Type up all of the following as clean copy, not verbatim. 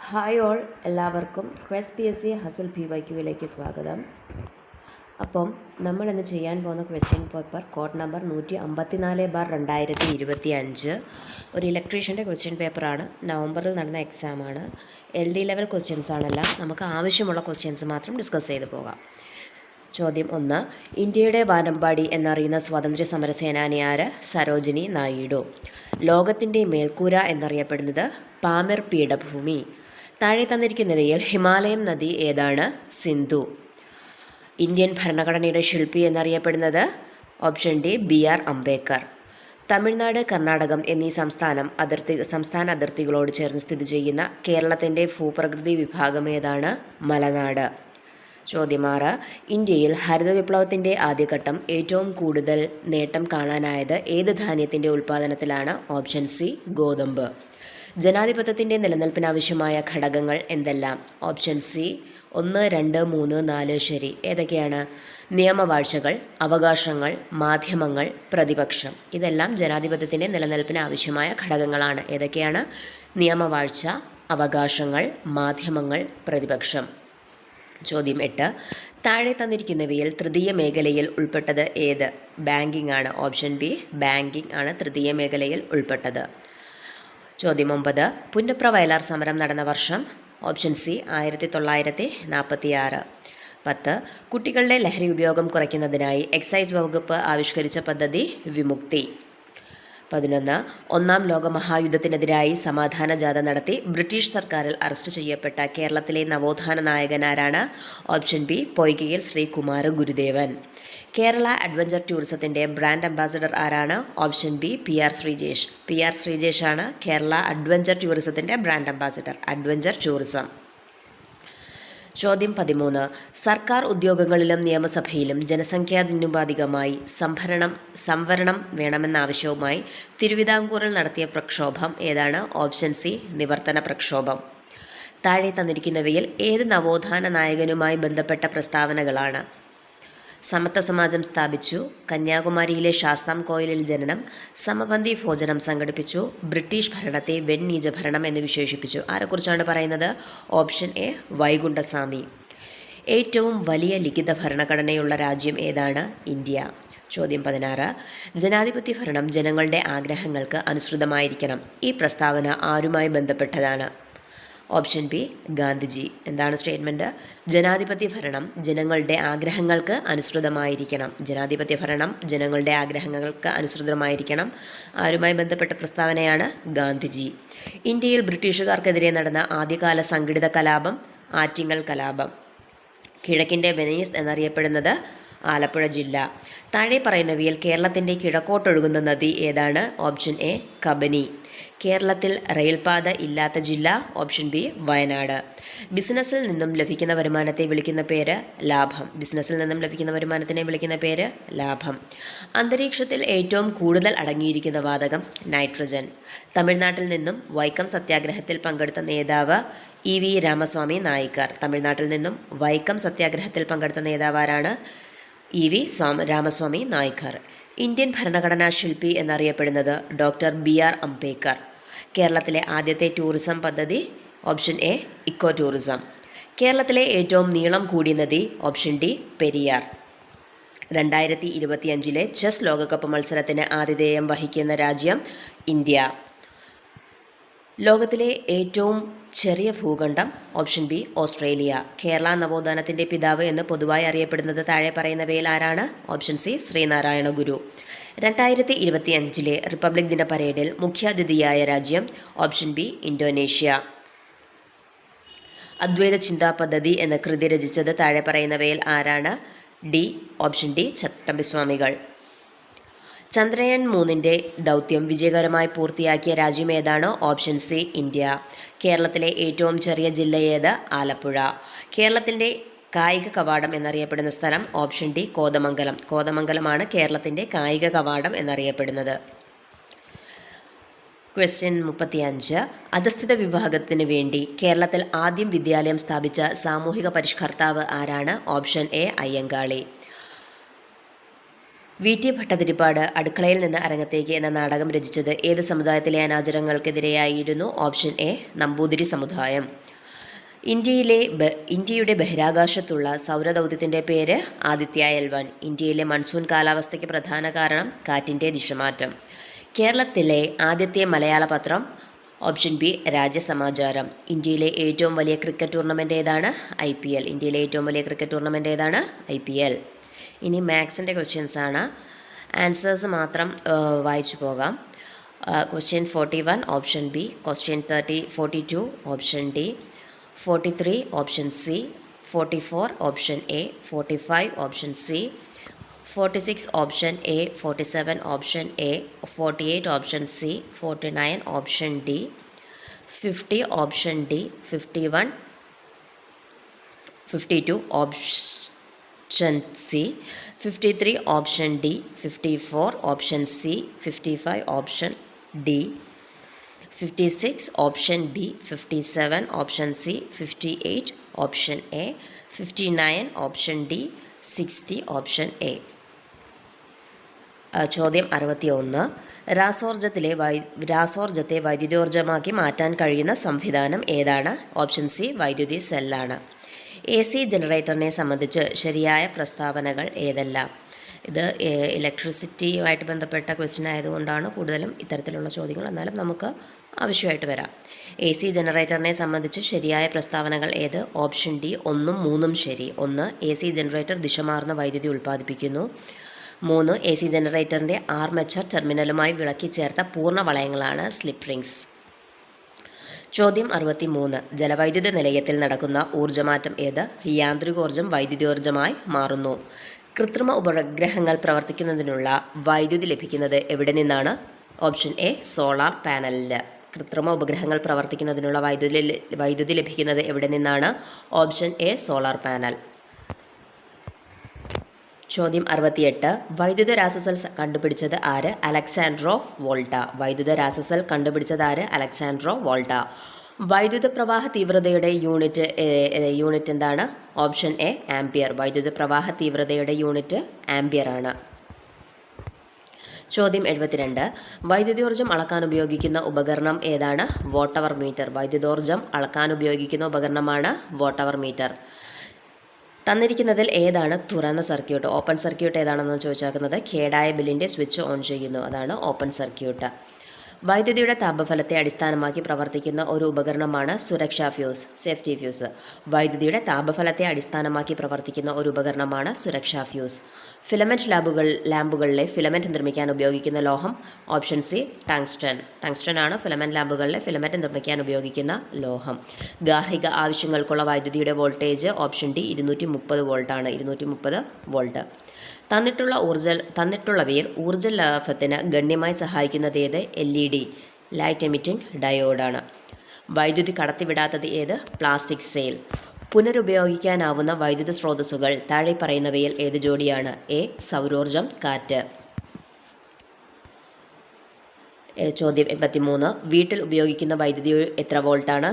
Hi all, എല്ലാവർക്കും quest P S C hustle P Y ക്യുവിലേക്ക് സ്വാഗതം. അപ്പം നമ്മളിന്ന് ചെയ്യാൻ പോകുന്ന ക്വസ്റ്റ്യൻ പേപ്പർ കോഡ് നമ്പർ 154/2025 ഒരു ഇലക്ട്രീഷ്യൻ്റെ ക്വസ്റ്റ്യൻ പേപ്പറാണ്. നവംബറിൽ നടന്ന എക്സാമാണ്. LD ലെവൽ ക്വസ്റ്റ്യൻസ് ആണെല്ലാം. നമുക്ക് ആവശ്യമുള്ള ക്വസ്റ്റ്യൻസ് മാത്രം ഡിസ്കസ് ചെയ്ത് പോകാം. ചോദ്യം 1. ഇന്ത്യയുടെ വാനമ്പാടി എന്നറിയുന്ന സ്വാതന്ത്ര്യ സമര സേനാനി ആര്? സരോജിനി നായിഡു. ലോകത്തിൻ്റെ മേൽക്കൂര എന്നറിയപ്പെടുന്നത് പാമിർ പീഠഭൂമി. താഴെ തന്നിരിക്കുന്നവയിൽ ഹിമാലയൻ നദി ഏതാണ്? സിന്ധു. ഇന്ത്യൻ ഭരണഘടനയുടെ ശില്പി എന്നറിയപ്പെടുന്നത് option D BR Ambedkar. Tamil Nadu, Karnataka എന്നീ സംസ്ഥാന അതിർത്തികളോട് ചേർന്ന് സ്ഥിതി ചെയ്യുന്ന കേരളത്തിൻ്റെ ഭൂപ്രകൃതി വിഭാഗം ഏതാണ്? മലനാട്. ചോദ്യം 6. ഇന്ത്യയിൽ ഹരിത വിപ്ലവത്തിൻ്റെ ആദ്യഘട്ടം ഏറ്റവും കൂടുതൽ നേട്ടം കാണാനായത് ഏത് ധാന്യത്തിൻ്റെ ഉൽപ്പാദനത്തിലാണ്? ഓപ്ഷൻ സി ഗോതമ്പ്. ജനാധിപത്യത്തിൻ്റെ നിലനിൽപ്പിനാവശ്യമായ ഘടകങ്ങൾ എന്തെല്ലാം? ഓപ്ഷൻ സി 1, 2, 3, 4 ശരി. ഏതൊക്കെയാണ്? നിയമവാഴ്ചകൾ, അവകാശങ്ങൾ, മാധ്യമങ്ങൾ, പ്രതിപക്ഷം. ഇതെല്ലാം ജനാധിപത്യത്തിൻ്റെ നിലനിൽപ്പിന് ആവശ്യമായ ഘടകങ്ങളാണ്. ഏതൊക്കെയാണ്? നിയമവാഴ്ച, അവകാശങ്ങൾ, മാധ്യമങ്ങൾ, പ്രതിപക്ഷം. ചോദ്യം 8. താഴെ തന്നിരിക്കുന്നവയിൽ തൃതീയ മേഖലയിൽ ഉൾപ്പെട്ടത് ഏത്? ബാങ്കിംഗ് ആണ്. ഓപ്ഷൻ ബി ബാങ്കിംഗ് ആണ് തൃതീയ മേഖലയിൽ ഉൾപ്പെട്ടത്. ചോദ്യം 9. പുന്നപ്ര വയലാർ സമരം നടന്ന വർഷം? Option C 1946. 10. കുട്ടികളുടെ ലഹരി ഉപയോഗം കുറയ്ക്കുന്നതിനായി എക്സൈസ് വകുപ്പ് ആവിഷ്കരിച്ച പദ്ധതി വിമുക്തി. 11. ഒന്നാം ലോക മഹായുദ്ധത്തിനെതിരായി സമാധാന ജാഥ നടത്തി ബ്രിട്ടീഷ് സർക്കാരിൽ അറസ്റ്റ് ചെയ്യപ്പെട്ട കേരളത്തിലെ നവോത്ഥാന നായകനാരാണ്? Option B Poykayil Sree Kumara Gurudevan. Kerala adventure ടൂറിസത്തിൻ്റെ ബ്രാൻഡ് അംബാസിഡർ ആരാണ്? Option B PR Sreejesh. PR Sreejesh ആണ് കേരള അഡ്വഞ്ചർ ടൂറിസത്തിൻ്റെ ബ്രാൻഡ് അംബാസിഡർ. Adventure tourism. ചോദ്യം 13. സർക്കാർ ഉദ്യോഗങ്ങളിലും നിയമസഭയിലും ജനസംഖ്യാനുപാതികമായി സംവരണം വേണമെന്ന ആവശ്യവുമായി തിരുവിതാംകൂറിൽ നടത്തിയ പ്രക്ഷോഭം ഏതാണ്? ഓപ്ഷൻ സി നിവർത്തന പ്രക്ഷോഭം. താഴെ തന്നിരിക്കുന്നവയിൽ ഏത് നവോത്ഥാന നായകനുമായി ബന്ധപ്പെട്ട പ്രസ്താവനകളാണ്? സമത്വ സമാജം സ്ഥാപിച്ചു, കന്യാകുമാരിയിലെ ശാസ്താം കോയിലിൽ ജനനം, സമപന്തി ഭോജനം സംഘടിപ്പിച്ചു, ബ്രിട്ടീഷ് ഭരണത്തെ വെണ്ണീജ ഭരണം എന്ന് വിശേഷിപ്പിച്ചു. ആരെക്കുറിച്ചാണ് പറയുന്നത്? Option A Vaikunda Swami. ഏറ്റവും വലിയ ലിഖിത ഭരണഘടനയുള്ള രാജ്യം ഏതാണ്? ഇന്ത്യ. ചോദ്യം 16. ജനാധിപത്യ ഭരണം ജനങ്ങളുടെ ആഗ്രഹങ്ങൾക്ക് അനുസൃതമായിരിക്കണം. ഈ പ്രസ്താവന ആരുമായി ബന്ധപ്പെട്ടതാണ്? Option B Gandhiji. എന്താണ് സ്റ്റേറ്റ്മെൻറ്റ്? ജനാധിപത്യ ഭരണം ജനങ്ങളുടെ ആഗ്രഹങ്ങൾക്ക് അനുസൃതമായിരിക്കണം. ജനാധിപത്യ ഭരണം ജനങ്ങളുടെ ആഗ്രഹങ്ങൾക്ക് അനുസൃതമായിരിക്കണം. ആരുമായി ബന്ധപ്പെട്ട പ്രസ്താവനയാണ്? ഗാന്ധിജി. ഇന്ത്യയിൽ ബ്രിട്ടീഷുകാർക്കെതിരെ നടന്ന ആദ്യകാല സംഘടിത കലാപം ആറ്റിങ്ങൽ കലാപം. കിഴക്കിൻ്റെ വെനീസ് എന്നറിയപ്പെടുന്നത് ആലപ്പുഴ ജില്ല. താഴെ പറയുന്നവയിൽ കേരളത്തിൻ്റെ കിഴക്കോട്ടൊഴുകുന്ന നദി ഏതാണ്? Option A Kabini. കേരളത്തിൽ റെയിൽപാത ഇല്ലാത്ത ജില്ല? Option B Wayanad. ബിസിനസ്സിൽ നിന്നും ലഭിക്കുന്ന വരുമാനത്തെ വിളിക്കുന്ന പേര് ലാഭം. ബിസിനസ്സിൽ നിന്നും ലഭിക്കുന്ന വരുമാനത്തിനെ വിളിക്കുന്ന പേര് ലാഭം. അന്തരീക്ഷത്തിൽ ഏറ്റവും കൂടുതൽ അടങ്ങിയിരിക്കുന്ന വാതകം നൈട്രജൻ. തമിഴ്നാട്ടിൽ നിന്നും വൈക്കം സത്യാഗ്രഹത്തിൽ പങ്കെടുത്ത നേതാവ് EV രാമസ്വാമി നായിക്കർ. തമിഴ്നാട്ടിൽ നിന്നും വൈക്കം സത്യാഗ്രഹത്തിൽ പങ്കെടുത്ത നേതാവ് ആരാണ്? EV രാമസ്വാമി നായിക്കർ. ഇന്ത്യൻ ഭരണഘടനാ ശില്പി എന്നറിയപ്പെടുന്നത് ഡോക്ടർ BR അംബേദ്കർ. കേരളത്തിലെ ആദ്യത്തെ ടൂറിസം പദ്ധതി? Option A eco tourism. കേരളത്തിലെ ഏറ്റവും നീളം കൂടിയ നദി? Option D Periyar. 2025 ചെസ് ലോകകപ്പ് മത്സരത്തിന് ആതിഥേയം വഹിക്കുന്ന രാജ്യം? ഇന്ത്യ. ലോകത്തിലെ ഏറ്റവും ചെറിയ ഭൂഖണ്ഡം? Option B Australia. കേരള നവോത്ഥാനത്തിൻ്റെ പിതാവ് എന്ന് പൊതുവായി അറിയപ്പെടുന്നത് താഴെ പറയുന്നവയിൽ ആരാണ്? Option C Sree Narayana Guru. 2025 republic ദിന പരേഡിൽ മുഖ്യാതിഥിയായ രാജ്യം? Option B Indonesia. അദ്വൈത ചിന്താ പദ്ധതി എന്ന കൃതി രചിച്ചത് താഴെ പറയുന്നവയിൽ ആരാണ്? Option D Chattampi Swamikal. ചന്ദ്രയാൻ 3 ദൗത്യം വിജയകരമായി പൂർത്തിയാക്കിയ രാജ്യം ഏതാണ്? Option C India. കേരളത്തിലെ ഏറ്റവും ചെറിയ ജില്ല ഏത്? ആലപ്പുഴ. കേരളത്തിൻ്റെ കായിക കവാടം എന്നറിയപ്പെടുന്ന സ്ഥലം? Option D Kothamangalam. കോതമംഗലമാണ് കേരളത്തിൻ്റെ കായിക കവാടം എന്നറിയപ്പെടുന്നത്. ക്വസ്റ്റ്യൻ 35. അധസ്ഥിത വിഭാഗത്തിന് വേണ്ടി കേരളത്തിൽ ആദ്യം വിദ്യാലയം സ്ഥാപിച്ച സാമൂഹിക പരിഷ്കർത്താവ് ആരാണ്? Option A Ayyankali. VT Bhattathiripad അടുക്കളയിൽ നിന്ന് അരങ്ങത്തേക്ക് എന്ന നാടകം രചിച്ചത് ഏത് സമുദായത്തിലെ അനാചാരങ്ങൾക്കെതിരെയായിരുന്നു? ഓപ്ഷൻ എ നമ്പൂതിരി സമുദായം. ഇന്ത്യയുടെ ബഹിരാകാശത്തുള്ള സൗരദൗത്യത്തിൻ്റെ പേര് ആദിത്യ L1. ഇന്ത്യയിലെ മൺസൂൺ കാലാവസ്ഥയ്ക്ക് പ്രധാന കാരണം കാറ്റിൻ്റെ ദിശമാറ്റം. കേരളത്തിലെ ആദ്യത്തെ മലയാള പത്രം ഓപ്ഷൻ ബി രാജ്യസമാചാരം. ഇന്ത്യയിലെ ഏറ്റവും വലിയ ക്രിക്കറ്റ് ടൂർണമെൻറ്റ് ഏതാണ്? IPL. ഇന്ത്യയിലെ ഏറ്റവും വലിയ ക്രിക്കറ്റ് ടൂർണമെൻറ്റ് ഏതാണ്? IPL. ഇനി മാത്സിൻ്റെ ക്വസ്റ്റ്യൻസ് ആണ്. ആൻസേഴ്സ് മാത്രം വായിച്ചു പോകാം. Question 41 option B, question 42 option D, 43 option C, 44 option A, 45 option C, 46 option A, 47 option A, 48 option C, 49 option D, 50 option D, 51, 52 option C, 53 option D, 54 option C, 55 option D, 56 option B, 57 option C, 58 option A, 59 option D, 60 option A. ചോദ്യം 61. രാസോർജത്തെ വൈദ്യുതോർജ്ജമാക്കി മാറ്റാൻ കഴിയുന്ന സംവിധാനം ഏതാണ്? Option C വൈദ്യുതി സെല്ലാണ്. AC ജനറേറ്ററിനെ സംബന്ധിച്ച് ശരിയായ പ്രസ്താവനകൾ ഏതെല്ലാം? ഇത് ഇലക്ട്രിസിറ്റിയുമായിട്ട് ബന്ധപ്പെട്ട ക്വസ്റ്റ്യൻ ആയതുകൊണ്ടാണ് കൂടുതലും ഇത്തരത്തിലുള്ള ചോദ്യങ്ങൾ, എന്നാലും നമുക്ക് ആവശ്യമായിട്ട് വരാം. AC ജനറേറ്ററിനെ സംബന്ധിച്ച് ശരിയായ പ്രസ്താവനകൾ ഏത്? ഓപ്ഷൻ ഡി 1ഉം 3ഉം ശരി. 1. AC ജനറേറ്റർ ദിശമാർന്ന വൈദ്യുതി ഉൽപ്പാദിപ്പിക്കുന്നു. 3. AC ജനറേറ്ററിൻ്റെ ആർമച്ചർ ടെർമിനലുമായി വിളക്കി ചേർത്ത പൂർണ്ണ വളയങ്ങളാണ് സ്ലിപ്പ് റിങ്സ്. ചോദ്യം 63. ജലവൈദ്യുത നിലയത്തിൽ നടക്കുന്ന ഊർജ്ജമാറ്റം ഏത്? യാന്ത്രികോർജ്ജം വൈദ്യുതോർജ്ജമായി മാറുന്നു. കൃത്രിമ ഉപഗ്രഹങ്ങൾ പ്രവർത്തിക്കുന്നതിനുള്ള വൈദ്യുതി ലഭിക്കുന്നത് എവിടെ നിന്നാണ്? ഓപ്ഷൻ എ സോളാർ പാനലിൽ. കൃത്രിമ ഉപഗ്രഹങ്ങൾ പ്രവർത്തിക്കുന്നതിനുള്ള വൈദ്യുതി ലഭിക്കുന്നത് എവിടെ നിന്നാണ്? Option A solar panel. ചോദ്യം 68. വൈദ്യുത രാസസെൽ കണ്ടുപിടിച്ചത് ആര്? അലക്സാൻഡ്രോ വോൾട്ട. വൈദ്യുത രാസസെൽ കണ്ടുപിടിച്ചത് ആര്? അലക്സാൻഡ്രോ വോൾട്ട. വൈദ്യുത പ്രവാഹ തീവ്രതയുടെ യൂണിറ്റ് എന്താണ്? Option A ampere. വൈദ്യുത പ്രവാഹ തീവ്രതയുടെ യൂണിറ്റ് ആംപിയർ ആണ്. ചോദ്യം 72. വൈദ്യുതോർജ്ജം അളക്കാൻ ഉപയോഗിക്കുന്ന ഉപകരണം ഏതാണ്? വാട്ട്-അവർ മീറ്റർ. വൈദ്യുതോർജ്ജം അളക്കാൻ ഉപയോഗിക്കുന്ന ഉപകരണമാണ് വാട്ട്-അവർ മീറ്റർ. തന്നിരിക്കുന്നതിൽ ഏതാണ് തുറന്ന സർക്യൂട്ട്? ഓപ്പൺ സർക്യൂട്ട് ഏതാണെന്ന് ചോദിച്ചാക്കുന്നത് കേടായ ബില്ലിൻ്റെ സ്വിച്ച് ഓൺ ചെയ്യുന്നു, അതാണ് ഓപ്പൺ സർക്യൂട്ട്. വൈദ്യുതിയുടെ താപഫലത്തെ അടിസ്ഥാനമാക്കി പ്രവർത്തിക്കുന്ന ഒരു ഉപകരണമാണ് സുരക്ഷാ ഫ്യൂസ്, സേഫ്റ്റി ഫ്യൂസ്. വൈദ്യുതിയുടെ താപഫലത്തെ അടിസ്ഥാനമാക്കി പ്രവർത്തിക്കുന്ന ഒരു ഉപകരണമാണ് സുരക്ഷാ ഫ്യൂസ്. ഫിലമെൻറ്റ് ലാമ്പുകളിലെ ഫിലമെൻറ്റ് നിർമ്മിക്കാൻ ഉപയോഗിക്കുന്ന ലോഹം? Option C tungsten. ടങ്സ്റ്റൺ ആണ് ഫിലമെൻറ്റ് ലാമ്പുകളിലെ ഫിലമെൻറ്റ് നിർമ്മിക്കാൻ ഉപയോഗിക്കുന്ന ലോഹം. ഗാർഹിക ആവശ്യങ്ങൾക്കുള്ള വൈദ്യുതിയുടെ വോൾട്ടേജ്? ഓപ്ഷൻ ഡി 230 വോൾട്ടാണ്. 230 വോൾട്ട്. തന്നിട്ടുള്ളവയിൽ ഊർജ്ജ ലാഭത്തിന് ഗണ്യമായി സഹായിക്കുന്നത് ഏത്? LED ലൈറ്റ് എമിറ്റിംഗ് ഡയോഡാണ്. വൈദ്യുതി കടത്തിവിടാത്തത് ഏത്? Plastic sale. പുനരുപയോഗിക്കാനാവുന്ന വൈദ്യുത സ്രോതസ്സുകൾ താഴെ പറയുന്നവയിൽ ഏത് ജോഡിയാണ്? എ സൗരോർജം, കാറ്റ്. ചോദ്യം 83. വീട്ടിൽ ഉപയോഗിക്കുന്ന വൈദ്യുതി എത്ര വോൾട്ടാണ്?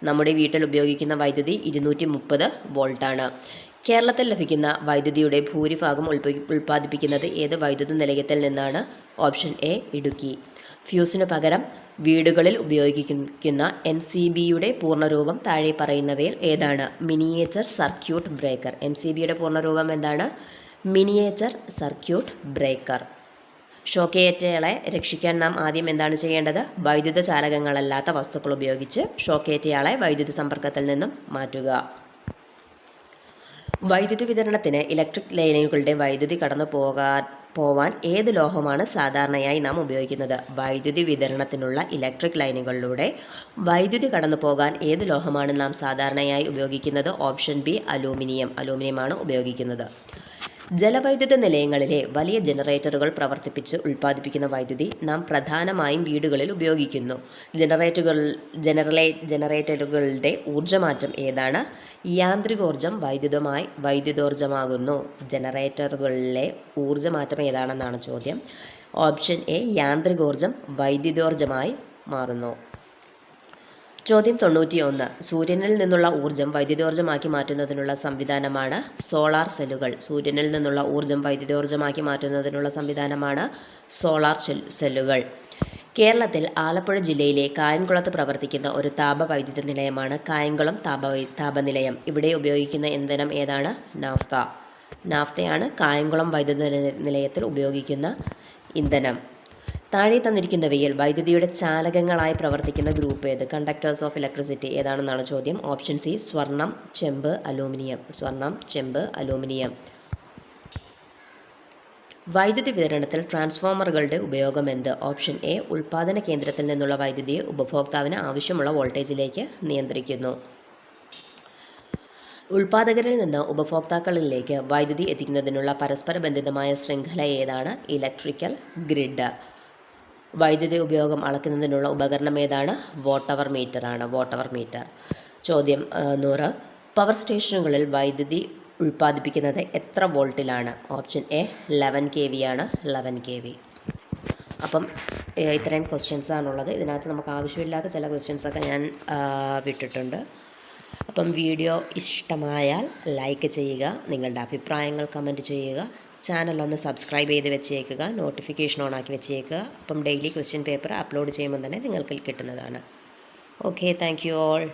നമ്മുടെ വീട്ടിൽ ഉപയോഗിക്കുന്ന വൈദ്യുതി 230 വോൾട്ടാണ്. കേരളത്തിൽ ലഭിക്കുന്ന വൈദ്യുതിയുടെ ഭൂരിഭാഗം ഉൽപ്പാദിപ്പിക്കുന്നത് ഏത് വൈദ്യുത നിലയത്തിൽ നിന്നാണ്? Option A Idukki. ഫ്യൂസിന് പകരം വീടുകളിൽ ഉപയോഗിക്കുന്ന MCBയുടെ പൂർണ്ണരൂപം താഴെ പറയുന്നവയിൽ ഏതാണ്? Miniature circuit breaker. MCBയുടെ പൂർണ്ണരൂപം എന്താണ്? Miniature circuit breaker. ഷോക്കേറ്റകളെ രക്ഷിക്കാൻ നാം ആദ്യം എന്താണ് ചെയ്യേണ്ടത്? വൈദ്യുത ചാലകങ്ങളല്ലാത്ത വസ്തുക്കൾ ഉപയോഗിച്ച് ഷോക്കേറ്റയാളെ വൈദ്യുത സമ്പർക്കത്തിൽ നിന്നും മാറ്റുക. വൈദ്യുതി വിതരണത്തിന് ഇലക്ട്രിക് ലൈനുകളുടെ വൈദ്യുതി കടന്നു പോവാൻ ഏത് ലോഹമാണ് സാധാരണയായി നാം ഉപയോഗിക്കുന്നത്? വൈദ്യുതി വിതരണത്തിനുള്ള ഇലക്ട്രിക് ലൈനുകളിലൂടെ വൈദ്യുതി കടന്നു പോകാൻ ഏത് ലോഹമാണ് നാം സാധാരണയായി ഉപയോഗിക്കുന്നത്? Option B aluminium. അലൂമിനിയമാണ് ഉപയോഗിക്കുന്നത്. ജലവൈദ്യുത നിലയങ്ങളിലെ വലിയ ജനറേറ്ററുകൾ പ്രവർത്തിപ്പിച്ച് ഉൽപ്പാദിപ്പിക്കുന്ന വൈദ്യുതി നാം പ്രധാനമായും വീടുകളിൽ ഉപയോഗിക്കുന്നു. ജനറേറ്ററുകളുടെ ഊർജ്ജമാറ്റം ഏതാണ്? യാന്ത്രികോർജ്ജം വൈദ്യുതോർജ്ജമാകുന്നു. ജനറേറ്ററുകളിലെ ഊർജ്ജമാറ്റം ഏതാണെന്നാണ് ചോദ്യം. ഓപ്ഷൻ എ യാന്ത്രികോർജ്ജം വൈദ്യുതോർജ്ജമായി മാറുന്നു. ചോദ്യം 91. സൂര്യനിൽ നിന്നുള്ള ഊർജ്ജം വൈദ്യുതോർജ്ജമാക്കി മാറ്റുന്നതിനുള്ള സംവിധാനമാണ് സോളാർ സെല്ലുകൾ. സൂര്യനിൽ നിന്നുള്ള ഊർജ്ജം വൈദ്യുതോർജ്ജമാക്കി മാറ്റുന്നതിനുള്ള സംവിധാനമാണ് സോളാർ സെല്ലുകൾ. കേരളത്തിൽ ആലപ്പുഴ ജില്ലയിലെ കായംകുളത്ത് പ്രവർത്തിക്കുന്ന ഒരു താപവൈദ്യുത നിലയമാണ് കായംകുളം താപനിലയം. ഇവിടെ ഉപയോഗിക്കുന്ന ഇന്ധനം ഏതാണ്? നാഫ്ത. നാഫ്തയാണ് കായംകുളം വൈദ്യുത നിലയത്തിൽ ഉപയോഗിക്കുന്ന ഇന്ധനം. താഴെ തന്നിരിക്കുന്നവയിൽ വൈദ്യുതിയുടെ ചാലകങ്ങളായി പ്രവർത്തിക്കുന്ന ഗ്രൂപ്പ് ഏത്? കണ്ടക്ടേഴ്സ് ഓഫ് ഇലക്ട്രിസിറ്റി ഏതാണെന്നാണ് ചോദ്യം. ഓപ്ഷൻ സി സ്വർണം, ചെമ്പ്, അലൂമിനിയം. സ്വർണം, ചെമ്പ്, അലൂമിനിയം. വൈദ്യുതി വിതരണത്തിൽ ട്രാൻസ്ഫോമറുകളുടെ ഉപയോഗം എന്ത്? ഓപ്ഷൻ എ ഉൽപാദന കേന്ദ്രത്തിൽ നിന്നുള്ള വൈദ്യുതിയെ ഉപഭോക്താവിന് ആവശ്യമുള്ള വോൾട്ടേജിലേക്ക് നിയന്ത്രിക്കുന്നു. ഉൽപാദകരിൽ നിന്ന് ഉപഭോക്താക്കളിലേക്ക് വൈദ്യുതി എത്തിക്കുന്നതിനുള്ള പരസ്പര ബന്ധിതമായ ശൃംഖല ഏതാണ്? Electrical grid. വൈദ്യുതി ഉപയോഗം അളക്കുന്നതിനുള്ള ഉപകരണം ഏതാണ്? വാട്ട് മീറ്റർ ആണ്. Watt meter. ചോദ്യം 100. പവർ സ്റ്റേഷനുകളിൽ വൈദ്യുതി ഉൽപ്പാദിപ്പിക്കുന്നത് എത്ര വോൾട്ടിലാണ്? ഓപ്ഷൻ എ 11 kV ആണ്. 11 kV. അപ്പം ഇത്രയും ക്വസ്റ്റ്യൻസ് ആണുള്ളത്. ഇതിനകത്ത് നമുക്ക് ആവശ്യമില്ലാത്ത ചില ക്വസ്റ്റ്യൻസൊക്കെ ഞാൻ വിട്ടിട്ടുണ്ട്. അപ്പം വീഡിയോ ഇഷ്ടമായാൽ ലൈക്ക് ചെയ്യുക, നിങ്ങളുടെ അഭിപ്രായങ്ങൾ കമൻറ്റ് ചെയ്യുക, ചാനലൊന്ന് സബ്സ്ക്രൈബ് ചെയ്ത് വെച്ചേക്കുക, നോട്ടിഫിക്കേഷൻ ഓൺ ആക്കി വെച്ചേക്കുക. അപ്പം ഡെയിലി ക്വസ്റ്റ്യൻ പേപ്പർ അപ്ലോഡ് ചെയ്യുമ്പോൾ തന്നെ നിങ്ങൾക്ക് കിട്ടുന്നതാണ്. Okay, thank you all.